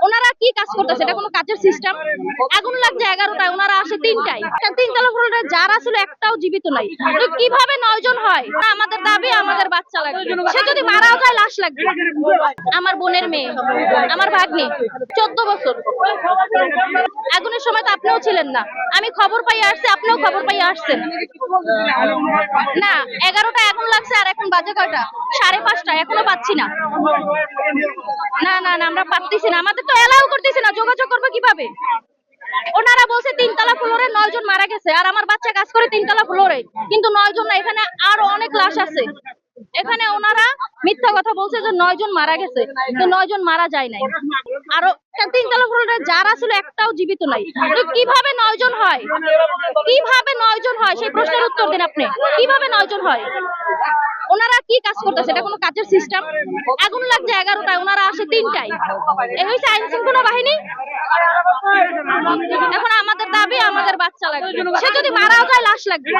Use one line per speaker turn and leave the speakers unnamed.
ওনারা কি কাজ করতেছে? এটা কোনো কাজের সিস্টেম? আগুন লাগছে 11টায়, ওনারা আসে 3টায়। তিনতলা ফ্লোরে যারা ছিল একটাও জীবিত নাই। তো কিভাবে 9 জন হয়? আমাদের দাবি আমাদের বাচ্চা লাগবে। সে যদি মারাও যায় লাশ লাগবে। আমার বোনের মেয়ে, আমার ভাগ্নি 14 বছর। আগুনের সময় তো আপনিও ছিলেন না। আমি খবর পাই আসছি, আপনিও খবর পাই আসছেন। না, 11টায় আগুন লাগছে আর এখন বাজে কয়টা? 5:30, এখনো পাচ্ছি না। না না না, আমরা পাচ্ছি না, আমাদের তো এলাও করতেছে না, যোগাযোগ করবো কিভাবে? ওনারা বলছে 3তলা ফ্লোরে 9 জন মারা গেছে, আর আমার বাচ্চা কাজ করে 3তলা ফ্লোরে, কিন্তু 9 জন না, এখানে আরো অনেক লাশ আছে। এখানে ওনারা মিথ্যা কথা বলছে যে 9 জন মারা গেছে, তো 9 জন মারা যায় নাই। আরো 3তলা ফ্লোরে যারা ছিল একটাও জীবিত নাই। তো কিভাবে 9 জন হয়? কিভাবে 9 জন হয় সেই প্রশ্নের উত্তর দিন আপনি। কিভাবে 9 জন হয়? ওনারা কি কাজ করতেছে? এটা কোনো কাজের সিস্টেম? আগুন লাগছে 11টায়, ওনারা আসে 3টায়। এই হইছে আইন শৃঙ্খলা বাহিনী? এখন আমাদের দাবি আমাদের বাচ্চা লাগবে। সে যদি মারাও যায় লাশ লাগবে।